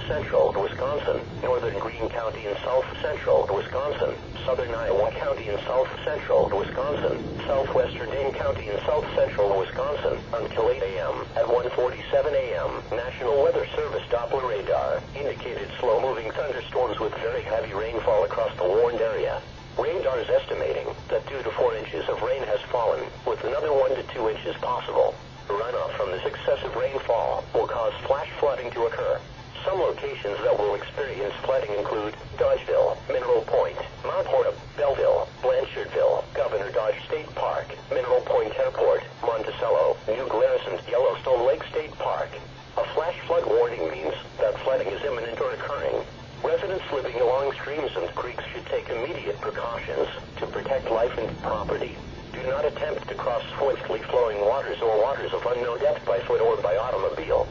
central Wisconsin, northern Greene County in south central Wisconsin, southern Iowa County in south central Wisconsin, southwestern Dane County in south central Wisconsin, until 8 a.m. At 1:47 a.m., National Weather Service Doppler radar indicated slow-moving thunderstorms with very heavy rainfall across the warned area. Radar is estimating that 2 to 4 inches of rain has fallen, with another 1 to 2 inches possible. Runoff from this excessive rainfall will cause flash flooding to occur. Some locations that will experience flooding include Dodgeville, Mineral Point, Mount Horeb, Belleville, Blanchardville, Governor Dodge State Park, Mineral Point Airport, Monticello, New Glarus, and Yellowstone Lake State Park. A flash flood warning means that flooding is imminent or occurring. Residents living along streams and creeks should take immediate precautions to protect life and property. Do not attempt to cross swiftly flowing waters or waters of unknown depth by foot or by automobile.